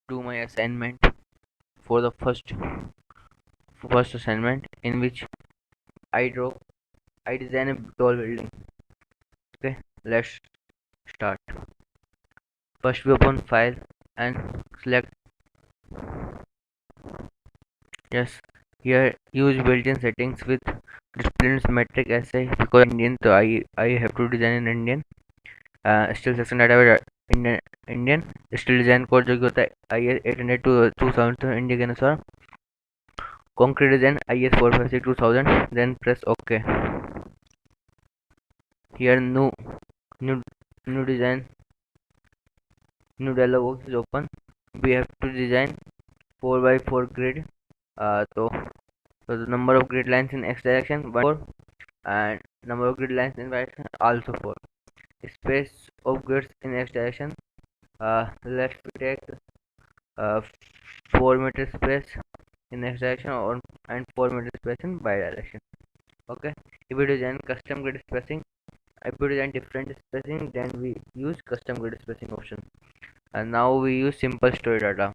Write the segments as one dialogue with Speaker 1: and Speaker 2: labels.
Speaker 1: do my assignment for the first assignment, in which I draw I design a tall building. Okay, let's start. First we open file and select. Yes, here use built-in settings with disciplines metric essay because Indian, so I have to design in Indian. Still section data Indian Indian still design code जो कि होता है I S 800 to 2000 India के अनुसार. Concrete design IS 456 2000. Then press OK. Here new new design new dialog box is open. We have to design 4 by 4 grid. So the number of grid lines in x direction 1 4, and number of grid lines in y direction also 4. Space of grids in x direction. Let's take uh, 4 meter space in x direction and 4 meter space in y direction. Okay. If we design custom grid spacing, if we design different spacing, then we use custom grid spacing option. And now we use simple story data.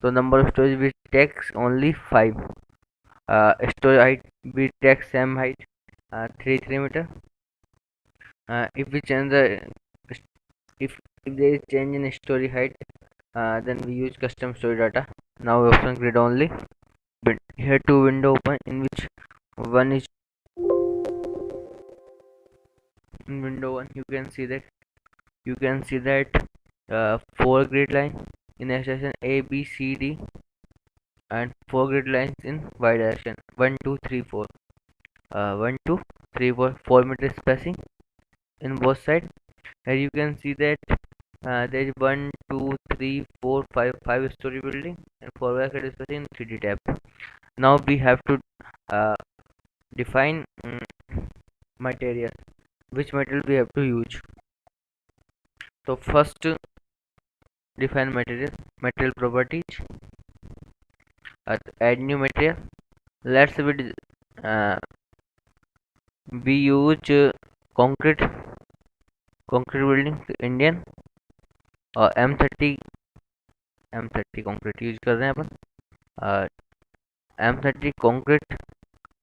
Speaker 1: So number of stories we takes only 5. Story height we take same height, 3 meter. If we change the if there is change in story height, then we use custom story data. Now we open grid only. But here two window open, in which one is in window one. You can see that 4 grid line in x direction A B C D, and 4 grid lines in y direction 1 2 3 4. 1 2 3 4 4 meter spacing in both sides. Here you can see that there is 1 2 3 4 5 story building and 4 meter spacing in 3D tab. Now we have to uh, define material, which material we have to use. So first define material properties. Add new material. Let's uh, we use concrete building Indian और M30 concrete use कर रहे हैं अपन. M30 concrete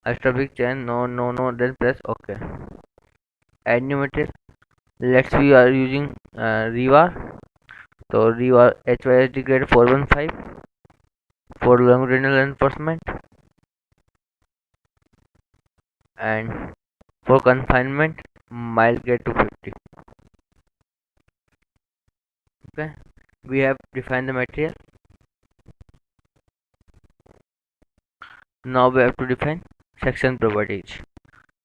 Speaker 1: extra big chain. No, then press OK. Add new material. Let's we are using rebar. So rebar HYSD grade 415 for longitudinal reinforcement, and for confinement mild grade 250. Okay, we have defined the material. Now we have to define section properties.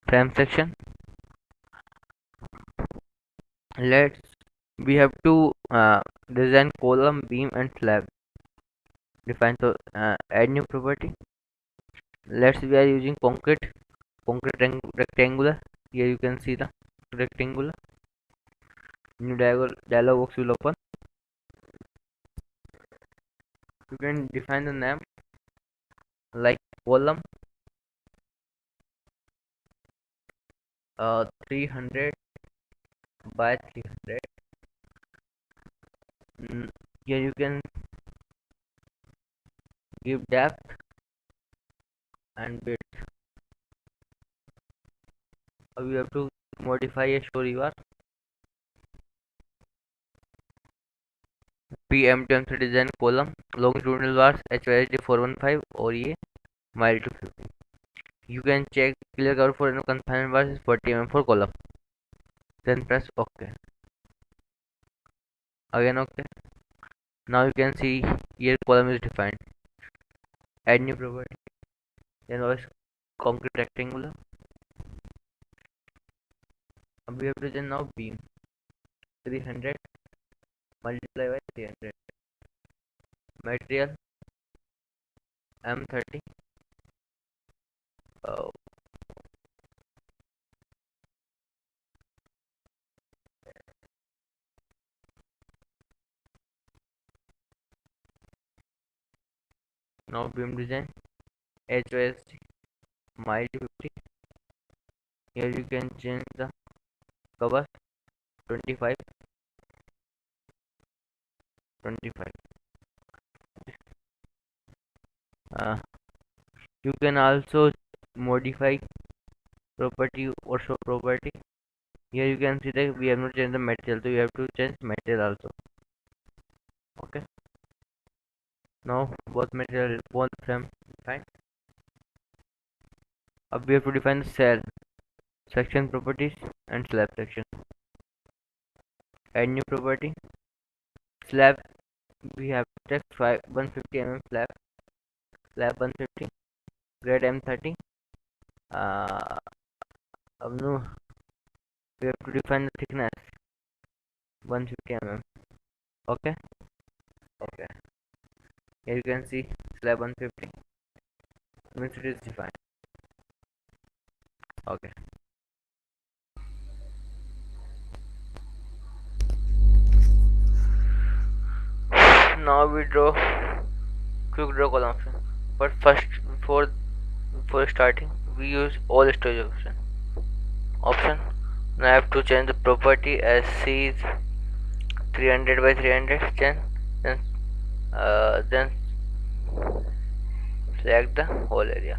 Speaker 1: Frame section. Let's we have to design column, beam and slab. Define. So add new property. Let's we are using concrete rectangular. Here you can see the rectangular. New dialog box will open. You can define the name like column 300 by 300. Here you can give depth and width. We have to modify a story bar. PM2 design column longitudinal bars HYSD 415 और ये mile to 50. You can check clear cover for confinement bars is 40 mm for column. Then press OK. Again OK. Now you can see here column is defined. Add new property. Then was concrete rectangular. We have to design now beam 300 multiply by 300. Material M30. Now beam design HOSD mile 50. Here you can change the cover 25. uh, you can also modify property or show property. Here you can see that we have not changed the material, so you have to change material also. Okay, now both material, both frame fine. Up we have to define the cell, section properties, and slab section. Add new property. Slab, we have to take 150 slab, 150, grade M30. No, we have to define the thickness 150 Okay, okay. Here you can see slab 150 means it is defined. Okay. Now we draw quick draw column option. But first, before starting, we use all storage option. Now I have to change the property as C is 300 by 300. Then select the whole area.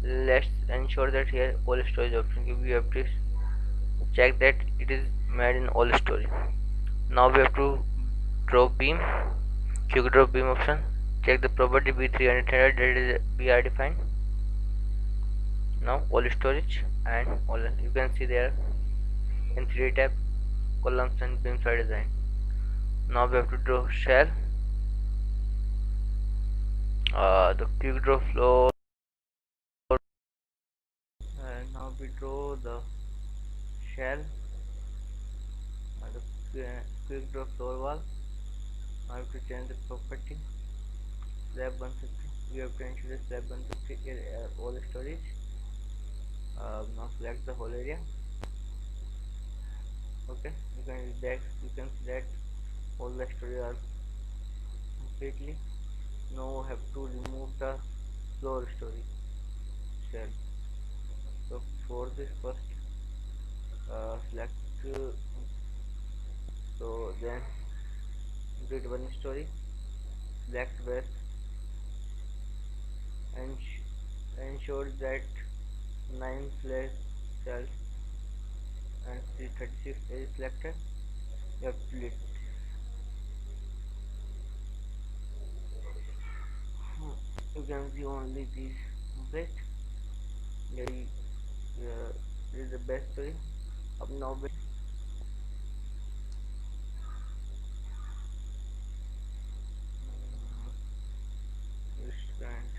Speaker 1: Let's ensure that here all storage option. We have to check that it is made in all storage. Now we have to draw beam. Quick draw beam option. Check the property B300 that is BR defined. Now all storage and all you can see there in 3 tab columns and beams are designed. Now we have to draw shell. The quick draw floor, and now we draw the shell. The quick draw floor wall. Now I have to change the property slab 150. We have to ensure the slab 150 is all storage. Now select the whole area. Okay, you can see that all the storage are completely. Now have to remove the floor storage shell. So for this first select so then grid one story, select west and ensure that 9 flash cells and 336 is selected. You have to delete. You can see only these best. There is the best story up now. Restaurant.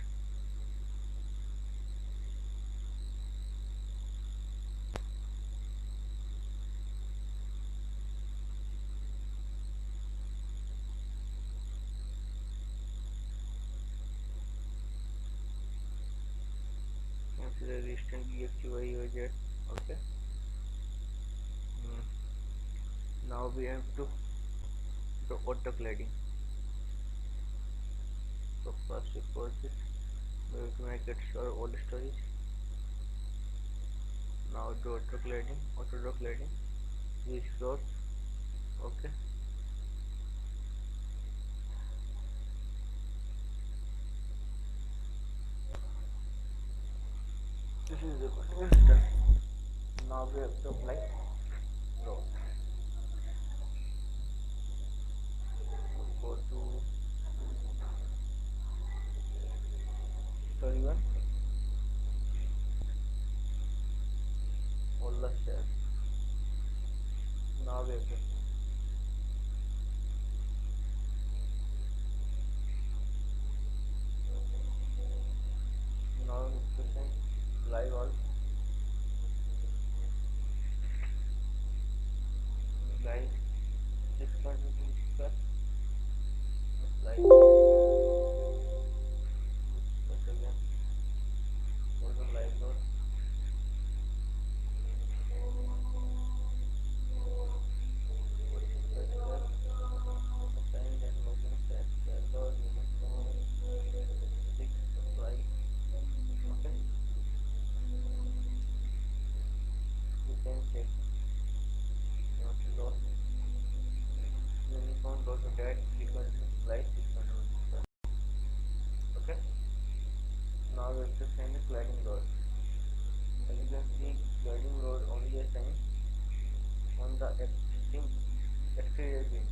Speaker 1: Consider restaurant DFTY. Okay. Now we have to do auto cladding. So first for this we have to make it sure all storage. Now do auto draw cladding, use floors. Okay. This is the done. Now we have to apply row. Go to 31, all the shells. Now we have to now send live all live 6.6 apply. Once again for the live load. we have to assign the cladding load. As you can see, cladding load only assigned on the existing exterior beam.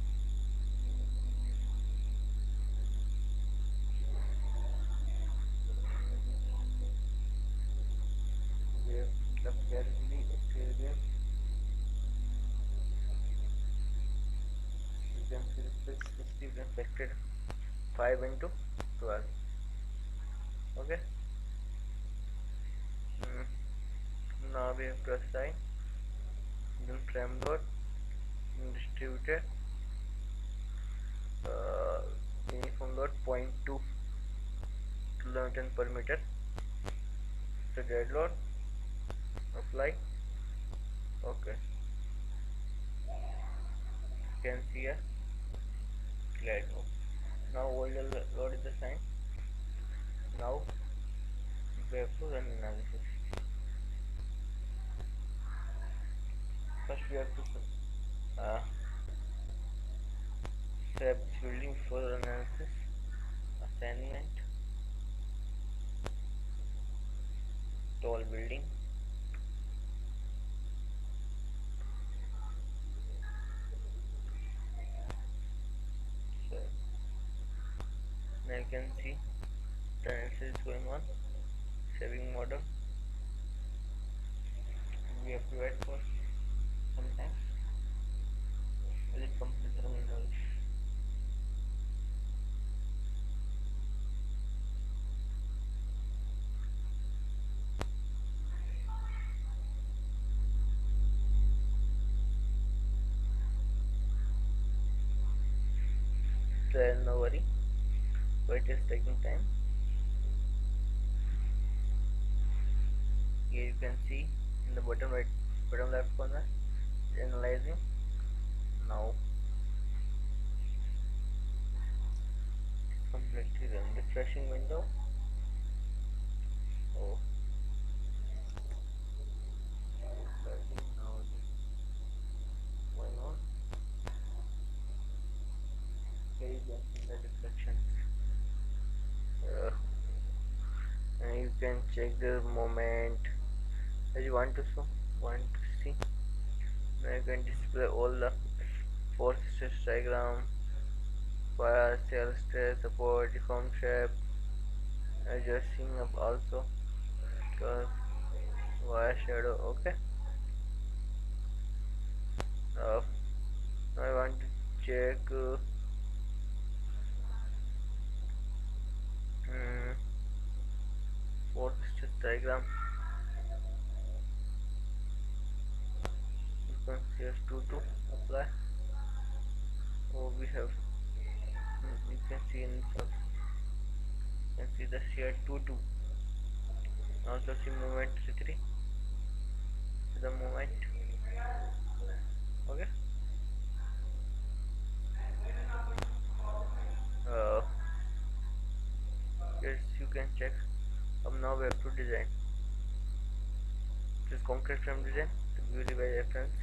Speaker 1: We have left carefully exterior beam. You can see the 60 reflected 5 into 12. Okay. Now we have to assign then frame load distributed uniform load 0.2 kN per meter. So dead load apply. Okay, you can see a clad load. Now all the load is assigned. Now we have to run analysis. First we have to set building for analysis. Assignment tall building. So now you can see the analysis is going on. Saving model. We have to wait for some time. Will it complete the analysis? Then no worry, but it is taking time. Here you can see in the bottom right, bottom left corner, analyzing. Now it's completely done. Refreshing window. Oh, now it is going on. Here you can see the reflection. Uh, and you can check the moment as you want to see. Now you can display all the force stress diagram, fire, cell stress, support, deform shape, adjusting up also, curve, wire shadow. Okay. Now I want to check force stress diagram. You can see S2 to apply. Oh, we have. You can see in some. You can see the shear 2 2. Also see movement 3 3. The movement. Okay. Uh, yes, you can check. Now we have to design. This concrete frame design to view by reference.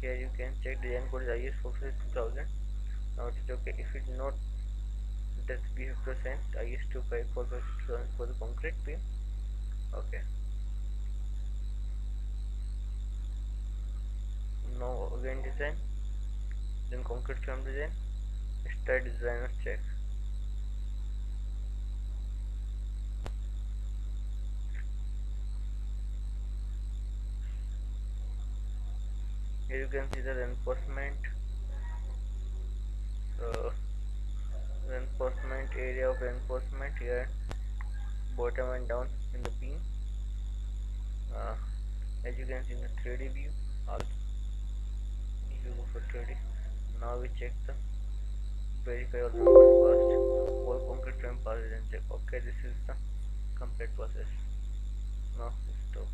Speaker 1: Here you can check design code is IS 45000. Now it is okay. If it not, that we have to send IS 25456 for the concrete beam. Okay. Now again design, then concrete frame design. Start designer check. Here you can see the reinforcement. Reinforcement area of reinforcement here, bottom and down in the beam. As you can see in the 3D view, also if you go for 3D, now we check the verify all numbers passed, all concrete frame passes and check. Okay, this is the complete process. Now stop.